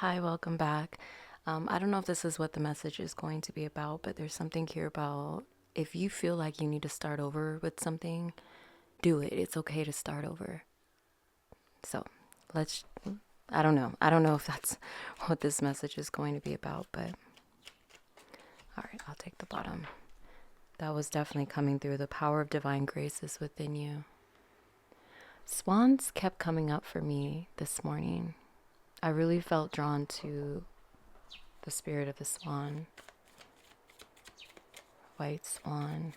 Hi, welcome back. I don't know if this is what the message is going to be about, but there's something here about if you feel like you need to start over with something, do it. It's okay to start over. So let's, I don't know. I don't know if that's what this message is going to be about, but all right, I'll take the bottom. That was definitely coming through. The power of divine grace is within you. Swans kept coming up for me this morning. I really felt drawn to the spirit of the swan, white swan.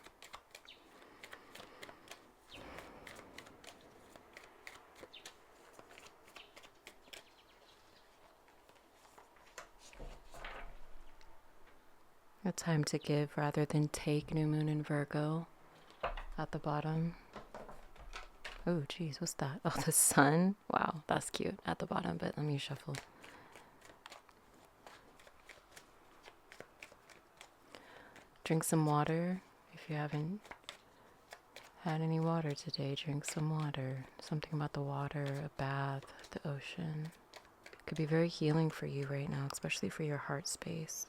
A time to give rather than take, new moon in Virgo at the bottom. Oh, geez, what's that? Oh, the sun. Wow, that's cute at the bottom, but let me shuffle. Drink some water. If you haven't had any water today, drink some water. Something about the water, a bath, the ocean. Could be very healing for you right now, especially for your heart space.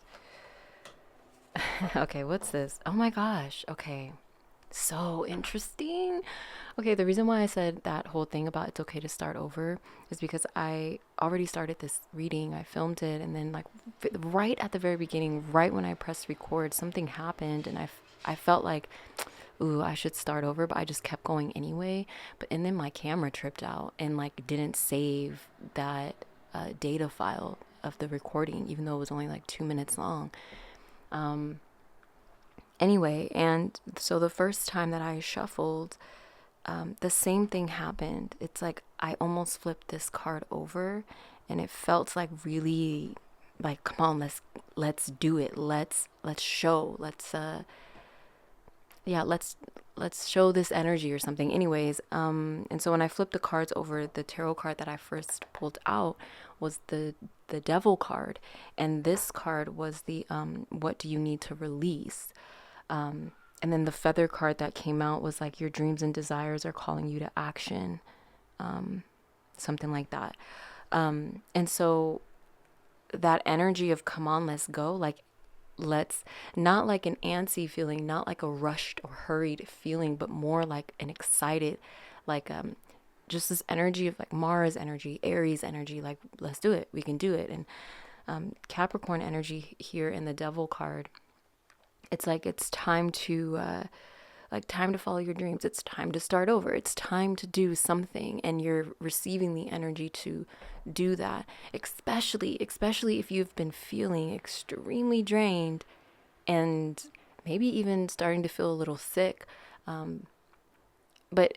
Okay, what's this? Oh my gosh. Okay. So interesting. Okay, the reason why I said that whole thing about it's okay to start over is because I already started this reading. I filmed it, and then, like, right at the very beginning, right when I pressed record, something happened, and I felt like, ooh, I should start over, but I just kept going anyway. And then my camera tripped out and, like, didn't save that data file of the recording, even though it was only like 2 minutes long. Anyway, and so the first time that I shuffled, the same thing happened. It's like I almost flipped this card over, and it felt like really like, come on, let's do it. Let's show. Yeah, let's show this energy or something. Anyways, and so when I flipped the cards over, the tarot card that I first pulled out was the devil card, and this card was the what do you need to release? And then the feather card that came out was like your dreams and desires are calling you to action, something like that. And so that energy of come on, let's go, like let's, not like an antsy feeling, not like a rushed or hurried feeling, but more like an excited, like just this energy of like Mars energy, Aries energy, like let's do it, we can do it. And Capricorn energy here in the devil card, it's like it's time to time to follow your dreams. It's time to start over. It's time to do something, and you're receiving the energy to do that. Especially if you've been feeling extremely drained and maybe even starting to feel a little sick. But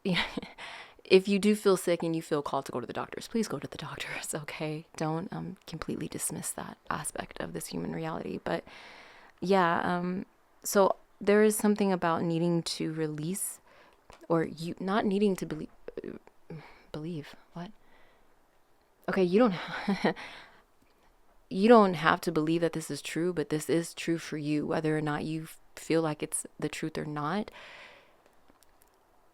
yeah, if you do feel sick and you feel called to go to the doctors, please go to the doctors. Okay, don't completely dismiss that aspect of this human reality. But yeah, so there is something about needing to release, or you not needing to believe what? Okay, you don't have to believe that this is true, but this is true for you, whether or not you feel like it's the truth or not.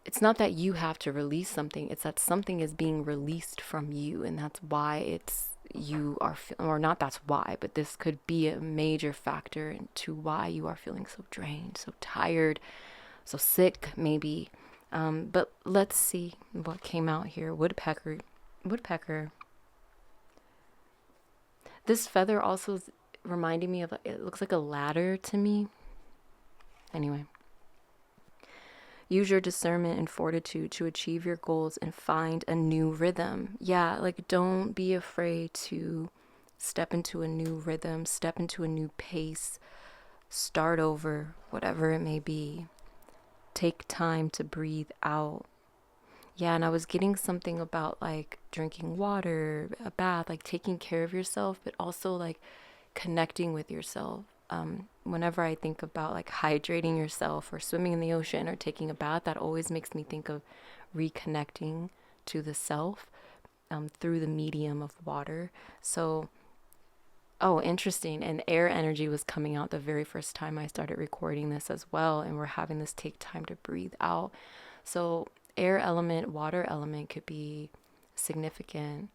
It's not that you have to release something, it's that something is being released from you, and that's why it's you are or not, that's why, but this could be a major factor into why you are feeling so drained, so tired, so sick maybe. But let's see what came out here. Woodpecker. This feather also is reminding me of, it looks like a ladder to me. Anyway, use your discernment and fortitude to achieve your goals and find a new rhythm. Yeah, like don't be afraid to step into a new rhythm, step into a new pace, start over, whatever it may be. Take time to breathe out. Yeah, and I was getting something about like drinking water, a bath, like taking care of yourself, but also like connecting with yourself. Whenever I think about like hydrating yourself or swimming in the ocean or taking a bath, that always makes me think of reconnecting to the self through the medium of water. So, oh, interesting. And air energy was coming out the very first time I started recording this as well. And we're having this take time to breathe out. So, air element, water element could be significant.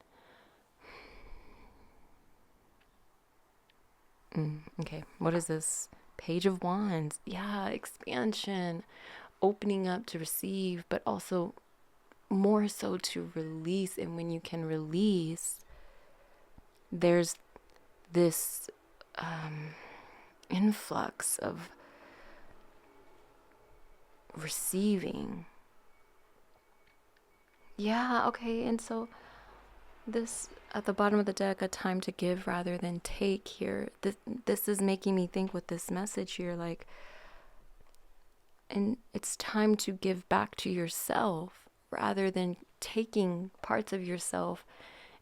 Okay, what is this? Page of Wands. Yeah, expansion, opening up to receive, but also more so to release. And when you can release, there's this influx of receiving. Yeah, okay, and so this at the bottom of the deck, a time to give rather than take here. This is making me think with this message here, like, and it's time to give back to yourself rather than taking parts of yourself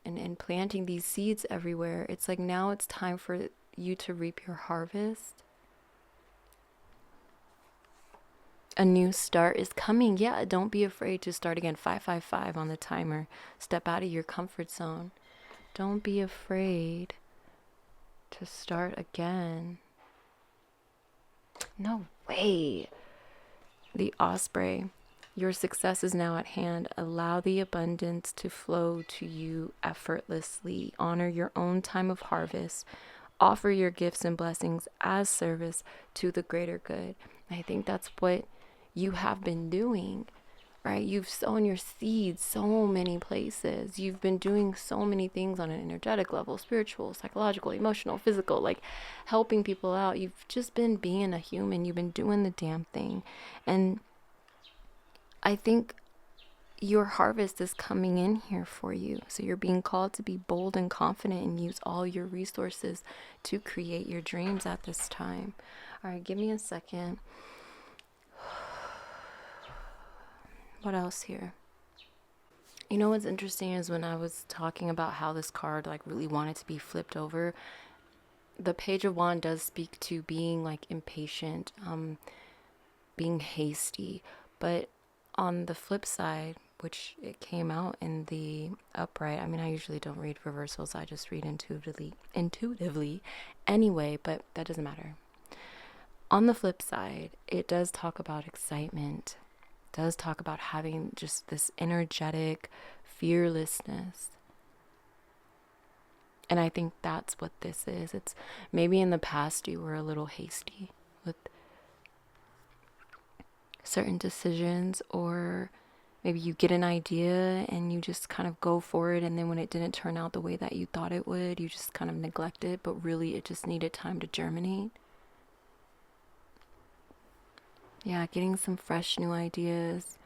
and planting these seeds everywhere. It's like now it's time for you to reap your harvest. A new start is coming. Yeah, don't be afraid to start again. 555 on the timer. Step out of your comfort zone. Don't be afraid to start again. No way. The Osprey. Your success is now at hand. Allow the abundance to flow to you effortlessly. Honor your own time of harvest. Offer your gifts and blessings as service to the greater good. I think that's what you have been doing, right? You've sown your seeds so many places. You've been doing so many things on an energetic level, spiritual, psychological, emotional, physical, like helping people out. You've just been being a human. You've been doing the damn thing. And I think your harvest is coming in here for you. So you're being called to be bold and confident and use all your resources to create your dreams at this time. All right, give me a second. What else here? You know what's interesting is when I was talking about how this card like really wanted to be flipped over, the Page of Wands does speak to being like impatient, being hasty. But on the flip side, which it came out in the upright, I mean, I usually don't read reversals. I just read intuitively anyway, but that doesn't matter. On the flip side, it does talk about excitement. It does talk about having just this energetic fearlessness. And I think that's what this is. It's maybe in the past you were a little hasty with certain decisions, or maybe you get an idea and you just kind of go for it, and then when it didn't turn out the way that you thought it would, you just kind of neglect it, but really it just needed time to germinate. Yeah, getting some fresh new ideas.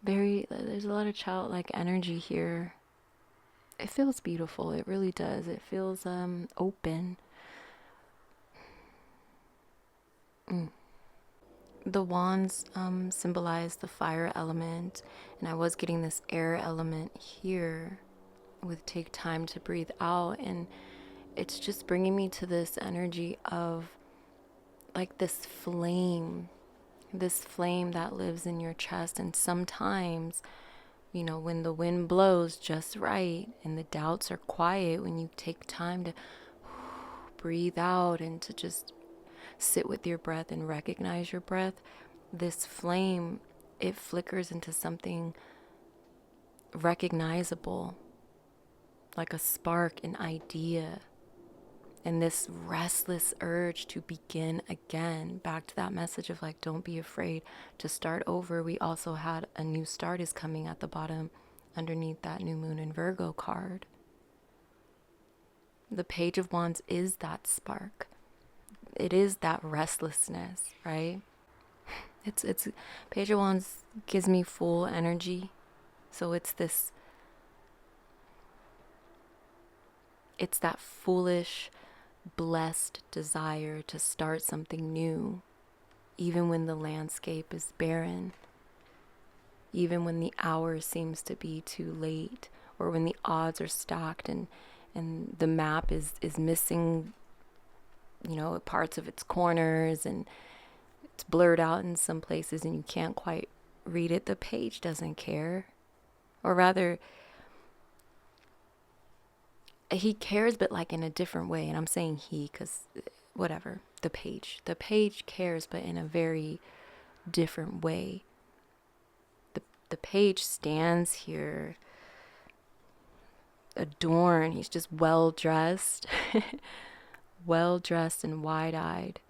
There's a lot of childlike energy here. It feels beautiful. It really does. It feels open. The wands symbolize the fire element, and I was getting this air element here with take time to breathe out, and it's just bringing me to this energy of like this flame that lives in your chest. And sometimes, you know, when the wind blows just right and the doubts are quiet, when you take time to breathe out and to just sit with your breath and recognize your breath, this flame, it flickers into something recognizable, like a spark, an idea, and this restless urge to begin again. Back to that message of like, don't be afraid to start over. We also had a new start is coming at the bottom underneath that new moon in Virgo card. The Page of Wands is that spark. It is that restlessness, right? It's Page of Wands gives me full energy. So it's that foolish, blessed desire to start something new, even when the landscape is barren, even when the hour seems to be too late, or when the odds are stacked and the map is missing, you know, parts of its corners, and it's blurred out in some places and you can't quite read it. The page doesn't care. Or rather, he cares, but like in a different way. And I'm saying he because whatever. The page cares, but in a very different way. The page stands here adorned. He's just well dressed, well dressed and wide-eyed,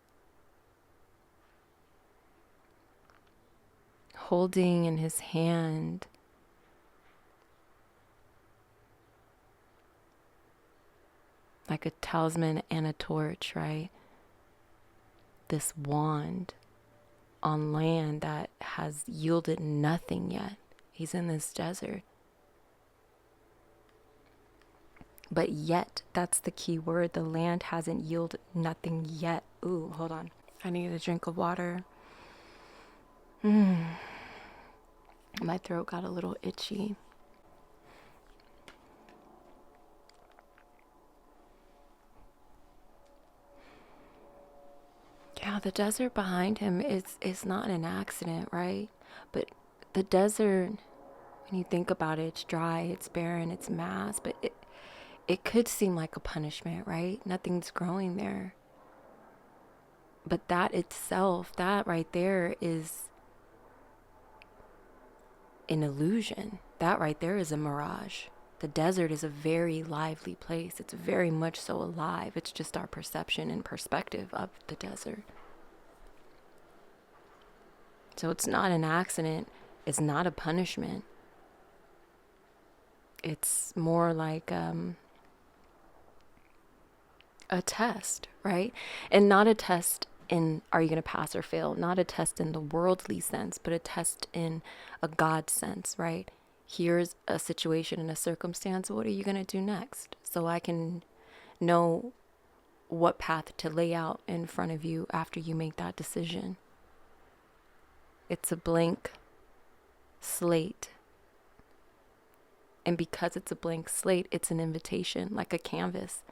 holding in his hand like a talisman and a torch, right? This wand on land that has yielded nothing yet. He's in this desert. But yet, that's the key word. The land hasn't yielded nothing yet. Ooh, hold on. I need a drink of water. My throat got a little itchy. Yeah, the desert behind him is not an accident, right? But the desert, when you think about it, it's dry, it's barren, it's mass, but it could seem like a punishment, right? Nothing's growing there. But that itself, that right there is an illusion. That right there is a mirage. The desert is a very lively place. It's very much so alive. It's just our perception and perspective of the desert. So it's not an accident. It's not a punishment. It's more like a test, right? And not a test in are you going to pass or fail? Not a test in the worldly sense, but a test in a God sense, right? Here's a situation and a circumstance. What are you going to do next? So I can know what path to lay out in front of you after you make that decision. It's a blank slate. And because it's a blank slate, it's an invitation, like a canvas.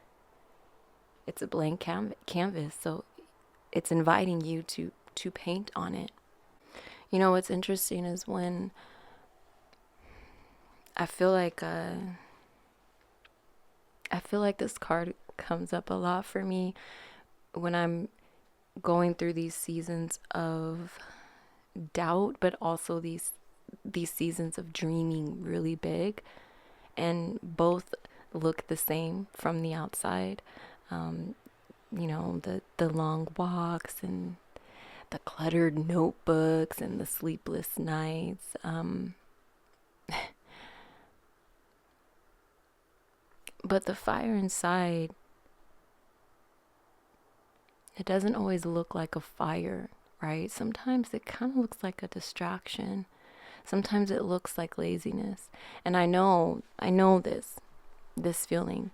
It's a blank canvas. So it's inviting you to paint on it. You know, what's interesting is when I feel like this card comes up a lot for me when I'm going through these seasons of doubt, but also these seasons of dreaming really big, and both look the same from the outside. You know, the long walks and the cluttered notebooks and the sleepless nights. But the fire inside, it doesn't always look like a fire, right? Sometimes it kind of looks like a distraction. Sometimes it looks like laziness. And I know this feeling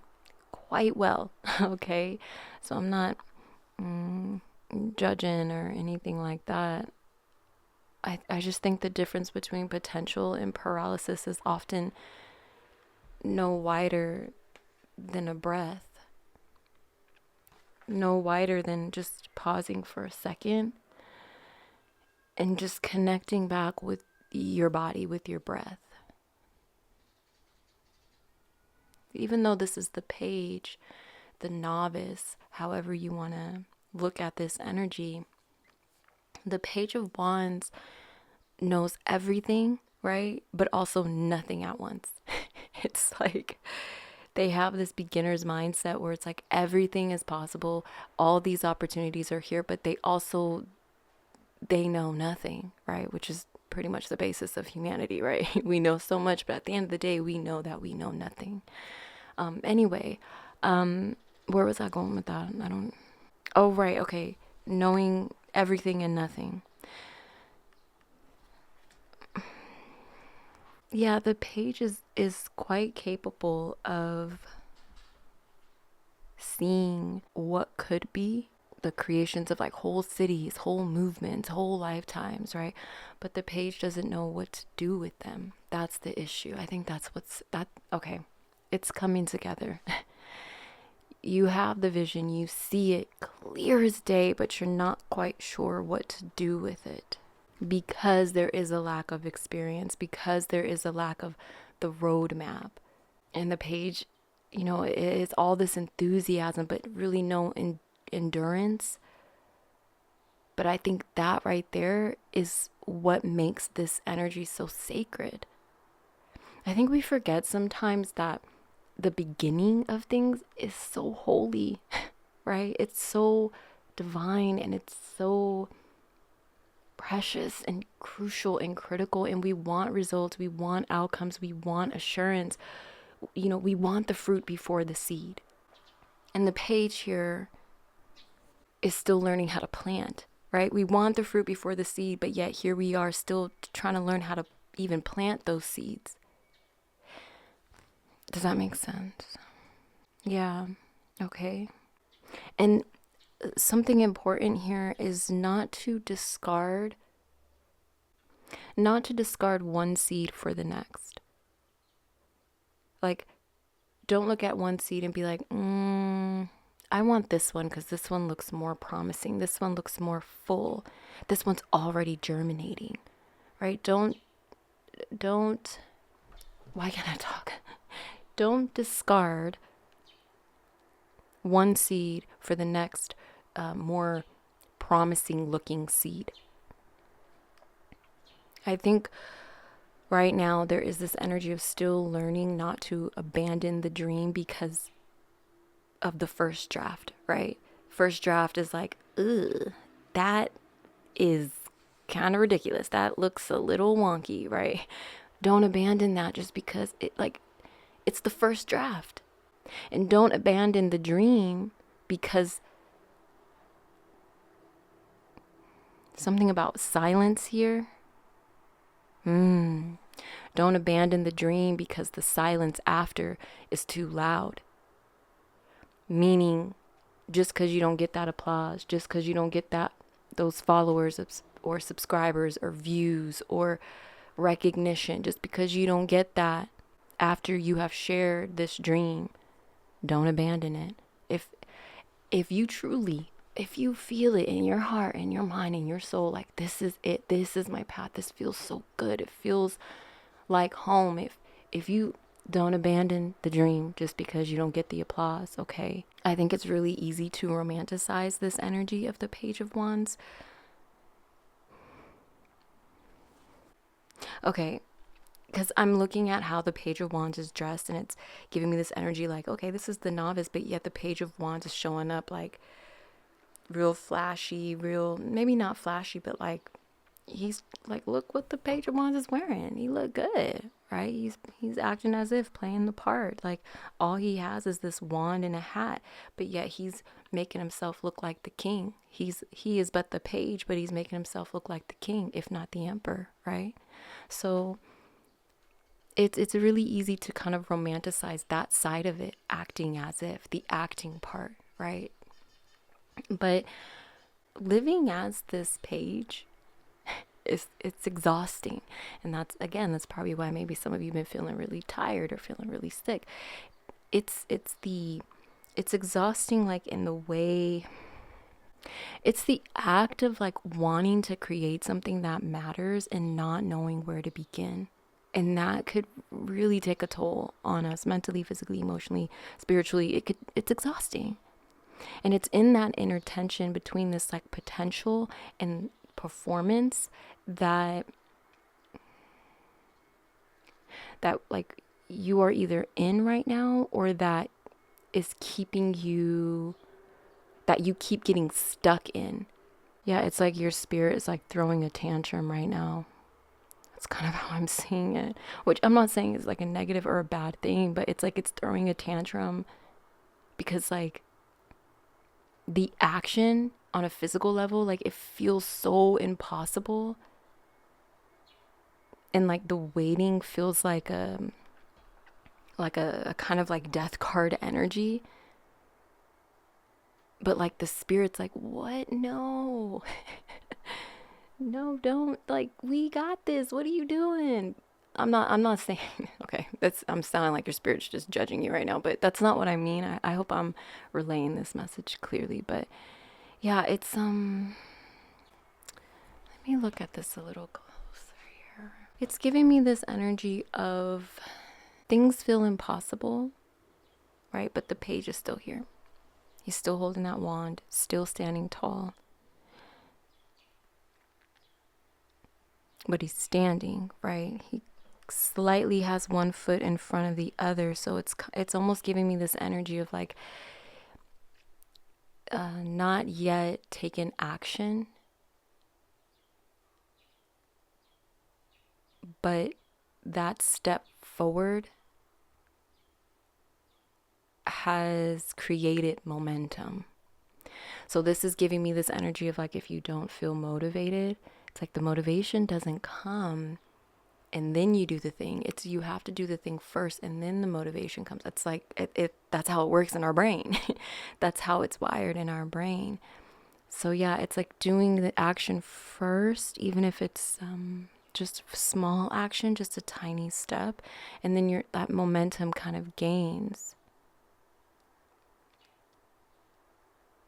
quite well, okay? So I'm not judging or anything like that. I just think the difference between potential and paralysis is often no wider than a breath. No wider than just pausing for a second and just connecting back with your body, with your breath. Even though this is the page, the novice, however you want to look at this energy, the Page of Wands knows everything, right? But also nothing at once. It's like they have this beginner's mindset where it's like everything is possible. All these opportunities are here, but they know nothing, right? Which is pretty much the basis of humanity, right? We know so much, but at the end of the day, we know that we know nothing. Anyway, where was I going with that? Oh, right. Okay. Knowing everything and nothing. Yeah, the page is quite capable of seeing what could be the creations of like whole cities, whole movements, whole lifetimes, right? But the page doesn't know what to do with them. That's the issue. I think that's okay. It's coming together. You have the vision, you see it clear as day, but you're not quite sure what to do with it. Because there is a lack of experience, because there is a lack of the roadmap. And the page, you know, it's all this enthusiasm, but really no endurance. But I think that right there is what makes this energy so sacred. I think we forget sometimes that the beginning of things is so holy, right? It's so divine and it's so precious and crucial and critical, and we want results, we want outcomes, we want assurance. We want the fruit before the seed. And the page here is still learning how to plant, right? We want the fruit before the seed, but yet here we are still trying to learn how to even plant those seeds. Does that make sense? Yeah. Okay. And something important here is not to discard one seed for the next. Like, don't look at one seed and be like, I want this one because this one looks more promising. This one looks more full. This one's already germinating, right? Don't, why can't I talk? Don't discard one seed for the next more promising looking seed. I think right now there is this energy of still learning not to abandon the dream because of the first draft, right? First draft is like, ugh, that is kind of ridiculous. That looks a little wonky, right? Don't abandon that just because it's the first draft. And don't abandon the dream because something about silence here. Don't abandon the dream because the silence after is too loud. Meaning, just because you don't get that applause, just because you don't get those followers or subscribers or views or recognition, just because you don't get that after you have shared this dream, don't abandon it. If you truly, if you feel it in your heart, in your mind, in your soul, like this is it, this is my path, this feels so good, it feels like home. If you don't abandon the dream just because you don't get the applause, okay? I think it's really easy to romanticize this energy of the Page of Wands. Okay, because I'm looking at how the Page of Wands is dressed and it's giving me this energy like, okay, this is the novice, but yet the Page of Wands is showing up like real flashy, maybe not flashy, but like, he's like, look what the Page of Wands is wearing. He look good, right? He's acting as if playing the part. Like all he has is this wand and a hat, but yet he's making himself look like the king. He is but the page, but he's making himself look like the king, if not the emperor, right? So it's really easy to kind of romanticize that side of it, acting as if, the acting part, right? But living as this page, it's exhausting. And that's probably why maybe some of you have been feeling really tired or feeling really sick. It's exhausting, like in the way, it's the act of like wanting to create something that matters and not knowing where to begin. And that could really take a toll on us mentally, physically, emotionally, spiritually. It's exhausting. And it's in that inner tension between this like potential and performance that like you are either in right now, or that is keeping you, that you keep getting stuck in. Yeah, it's like your spirit is like throwing a tantrum right now. That's kind of how I'm seeing it, which I'm not saying is like a negative or a bad thing, but it's like it's throwing a tantrum because like the action on a physical level, like it feels so impossible, and like the waiting feels like a kind of like death card energy. But like the spirit's like, what? No. No, don't, like, we got this. What are you doing? I'm not saying, okay, I'm sounding like your spirit's just judging you right now, but that's not what I mean. I hope I'm relaying this message clearly, but yeah, it's, let me look at this a little closer here. It's giving me this energy of things feel impossible, right? But the page is still here. He's still holding that wand, still standing tall. But he's standing, right? He slightly has one foot in front of the other. So it's almost giving me this energy of like not yet taken action, but that step forward has created momentum. So this is giving me this energy of like, if you don't feel motivated, it's like the motivation doesn't come and then you do the thing. It's you have to do the thing first and then the motivation comes. It's like that's how it works in our brain. That's how it's wired in our brain. So yeah, it's like doing the action first, even if it's just small action, just a tiny step, and then that momentum kind of gains.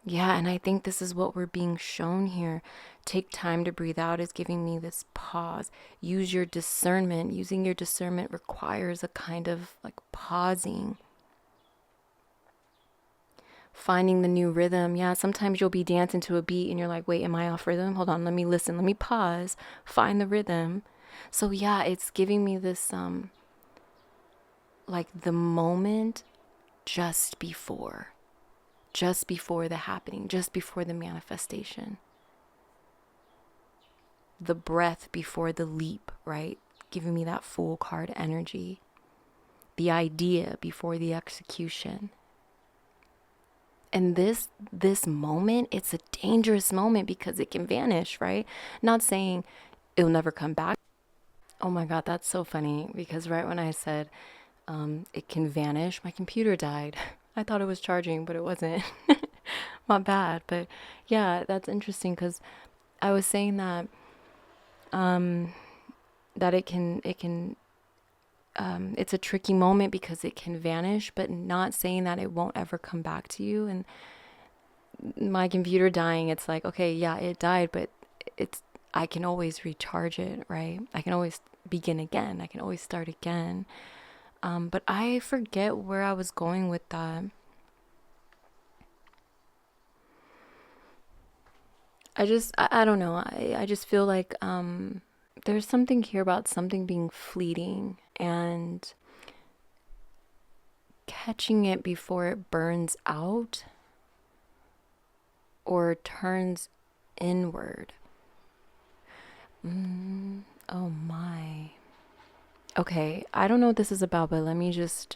Yeah, and I think this is what we're being shown here. Take time to breathe out is giving me this pause. Use your discernment. Using your discernment requires a kind of like pausing. Finding the new rhythm. Yeah, sometimes you'll be dancing to a beat and you're like, wait, am I off rhythm? Hold on, let me listen, let me pause, find the rhythm. So yeah, it's giving me this like the moment just before the happening, just before the manifestation. The breath before the leap, right? Giving me that Fool card energy. The idea before the execution. And this moment, it's a dangerous moment because it can vanish, right? Not saying it'll never come back. Oh my God, that's so funny because right when I said it can vanish, my computer died. I thought it was charging, but it wasn't. My bad. But yeah, that's interesting because I was saying that that it's a tricky moment because it can vanish, but not saying that it won't ever come back to you. And my computer dying, it's like, okay, yeah, it died, but I can always recharge it, right? I can always begin again. I can always start again. But I forget where I was going with that. I don't know. I just feel like there's something here about something being fleeting and catching it before it burns out or turns inward. Oh my. Okay, I don't know what this is about, but I'm going to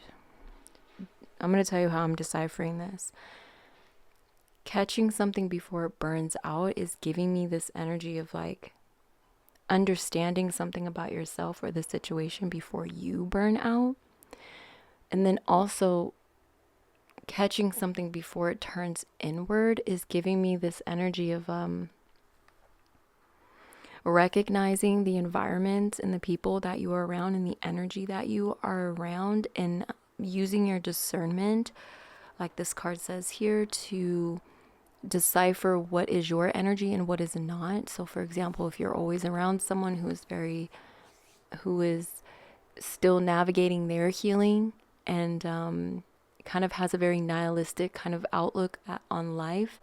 tell you how I'm deciphering this. Catching something before it burns out is giving me this energy of like understanding something about yourself or the situation before you burn out. And then also catching something before it turns inward is giving me this energy of recognizing the environment and the people that you are around and the energy that you are around, and using your discernment, like this card says here, to decipher what is your energy and what is not. So for example, if you're always around someone who is still navigating their healing and kind of has a very nihilistic kind of outlook on life,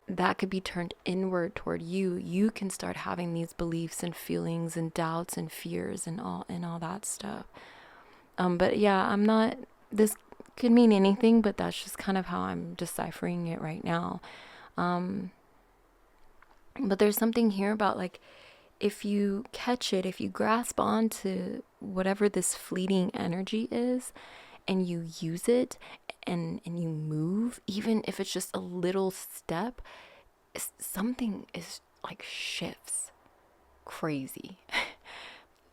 that could be turned inward toward you. You can start having these beliefs and feelings and doubts and fears and all that stuff. But yeah, I'm not, this could mean anything, but that's just kind of how I'm deciphering it right now. But there's something here about like, if you catch it, if you grasp onto whatever this fleeting energy is and you use it and you move, even if it's just a little step, something is like shifts crazy.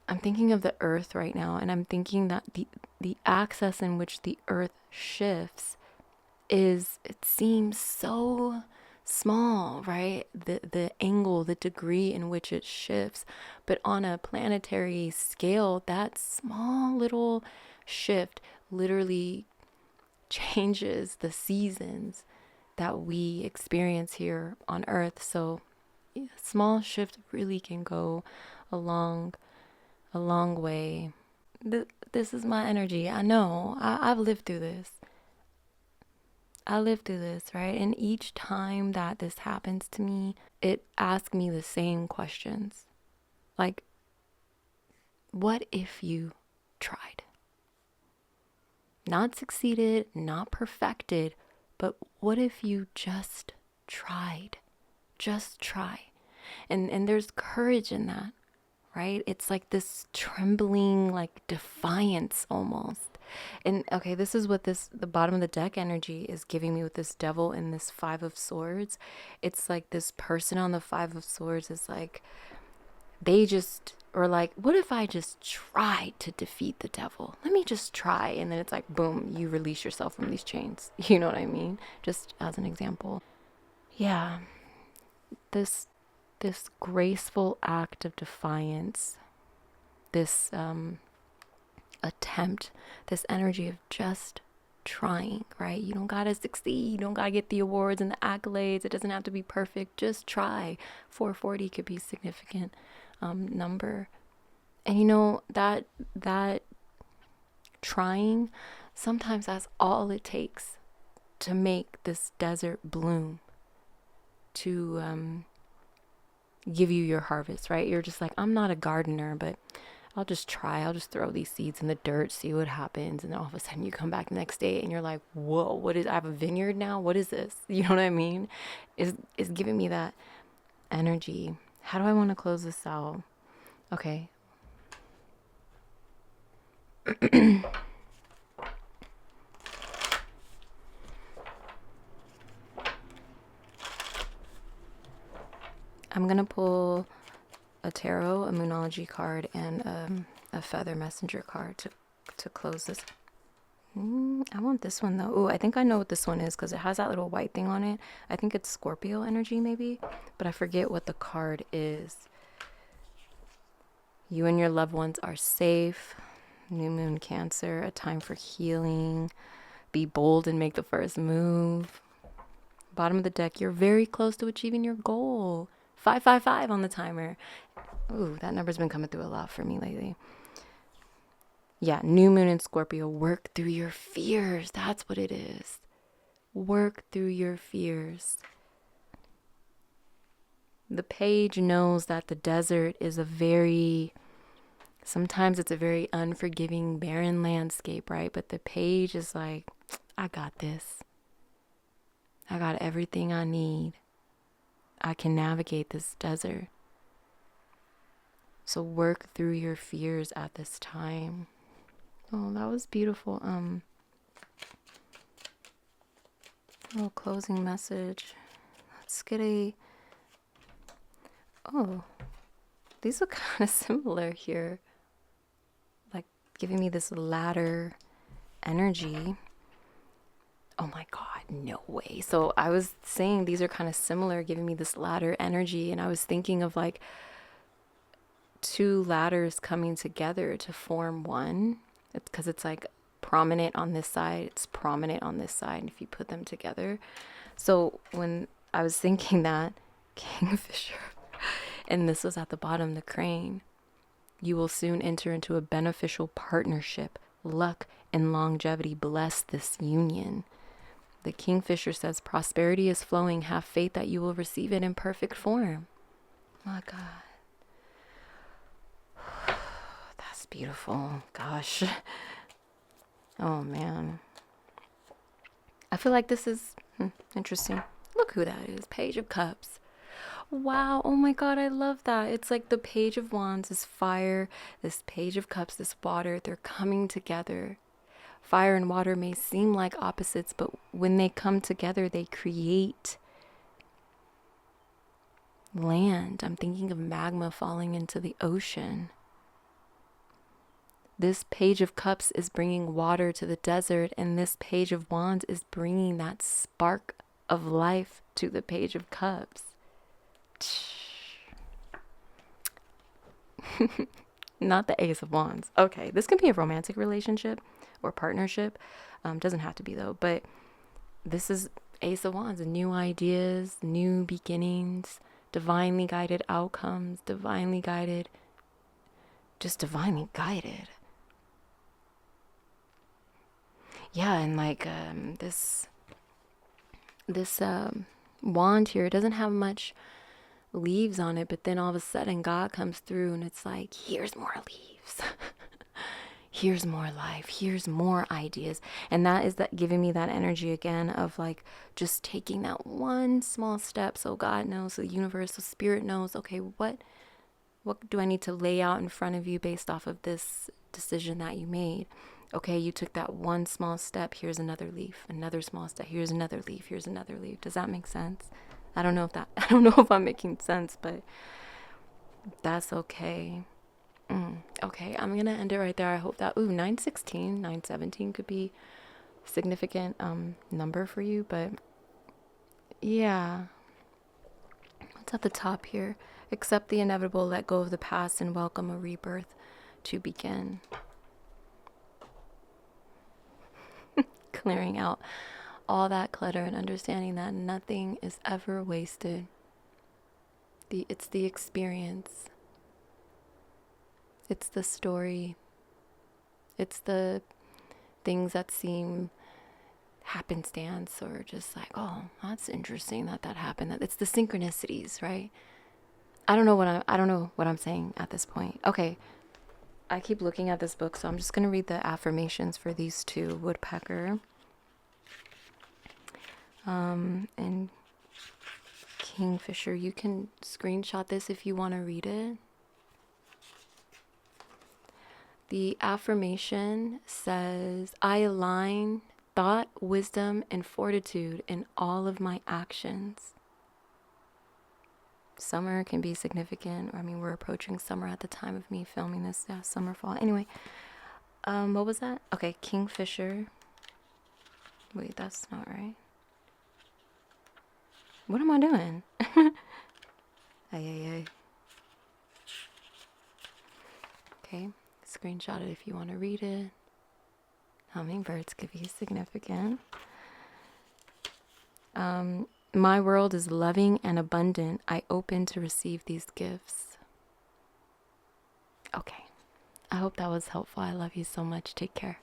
I'm thinking of the earth right now, and I'm thinking that the axis in which the earth shifts it seems so small, right? The angle, the degree in which it shifts, but on a planetary scale, that small little shift literally changes the seasons that we experience here on earth. So a small shift really can go a long way. This is my energy. I know. I've lived through this. Right? And each time that this happens to me, it asks me the same questions. Like, What if you tried? Not succeeded, not perfected, but what if you just tried? Just try. And there's courage in that, right? It's like this trembling, like defiance almost. And okay, this is what the bottom of the deck energy is giving me with this devil and this 5 of Swords. It's like this person on the 5 of Swords is like, they just, or like, what if I just tried to defeat the devil? Let me just try. And then it's like, boom, you release yourself from these chains. You know what I mean? Just as an example. Yeah. This this graceful act of defiance, this attempt, this energy of just trying, right? You don't gotta succeed, you don't gotta get the awards and the accolades, it doesn't have to be perfect, just try. 440 could be a significant number. And you know, that trying, sometimes that's all it takes to make this desert bloom, to give you your harvest, right? You're just like, I'm not a gardener, but I'll just try. I'll just throw these seeds in the dirt, see what happens. And then all of a sudden you come back the next day and you're like, whoa, I have a vineyard now? What is this? You know what I mean? Is giving me that energy. How do I want to close this out? Okay. I'm going to pull a tarot, a moonology card, and a feather messenger card to close this. I want this one though. Oh, I think I know what this one is because it has that little white thing on it. I think it's Scorpio energy maybe, but I forget what the card is. You and your loved ones are safe. New moon Cancer, a time for healing. Be bold and make the first move. Bottom of the deck, you're very close to achieving your goal. 555 on the timer. Ooh, that number's been coming through a lot for me lately. Yeah, new moon in Scorpio. Work through your fears. That's what it is. Work through your fears. The page knows that the desert is sometimes it's a very unforgiving, barren landscape, right? But the page is like, I got this. I got everything I need. I can navigate this desert. So work through your fears at this time. Oh, that was beautiful. Little closing message. Let's get these look kind of similar here. Like giving me this ladder energy. Oh my God, no way. So I was saying these are kind of similar, giving me this ladder energy. And I was thinking of like 2 ladders coming together to form one. It's because it's like prominent on this side, it's prominent on this side if you put them together. So when I was thinking that, Kingfisher, and this was at the bottom, the crane, you will soon enter into a beneficial partnership. Luck and longevity bless this union. The Kingfisher says, prosperity is flowing. Have faith that you will receive it in perfect form. My God. That's beautiful. Gosh. Oh, man. I feel like this is interesting. Look who that is. Page of Cups. Wow. Oh, my God. I love that. It's like the Page of Wands is fire. This Page of Cups, this water, they're coming together. Fire and water may seem like opposites, but when they come together, they create land. I'm thinking of magma falling into the ocean. This Page of Cups is bringing water to the desert, and this Page of Wands is bringing that spark of life to the Page of Cups. Not the Ace of Wands. Okay, this can be a romantic relationship or partnership. Doesn't have to be though, but this is Ace of Wands, new ideas, new beginnings, divinely guided outcomes, divinely guided, just divinely guided. Yeah, and like this wand here doesn't have much leaves on it, but then all of a sudden God comes through and it's like, here's more leaves. Here's more life, here's more ideas. And that is that giving me that energy again of like just taking that one small step. So God knows, the universe, the spirit knows, okay, what do I need to lay out in front of you based off of this decision that you made? Okay, you took that one small step, here's another leaf, another small step, here's another leaf, here's another leaf. Does that make sense? I don't know if I'm making sense, but that's okay. Okay, I'm gonna end it right there. I hope that 916, 917 could be a significant number for you, but yeah. What's at the top here? Accept the inevitable, let go of the past, and welcome a rebirth to begin. Clearing out all that clutter and understanding that nothing is ever wasted. It's the experience. It's the story. It's the things that seem happenstance or just like, oh, that's interesting that happened. It's the synchronicities, right? I don't know what I'm saying at this point. Okay. I keep looking at this book, so I'm just going to read the affirmations for these two, woodpecker and kingfisher. You can screenshot this if you want to read it. The affirmation says, I align thought, wisdom, and fortitude in all of my actions. Summer can be significant. I mean, we're approaching summer at the time of me filming this. Yeah, summer, fall. Anyway, what was that? Okay, kingfisher. Wait, that's not right. What am I doing? Ay. Okay, screenshot it if you want to read it. Hummingbirds could be significant. My world is loving and abundant. I open to receive these gifts. Okay. I hope that was helpful. I love you so much. Take care.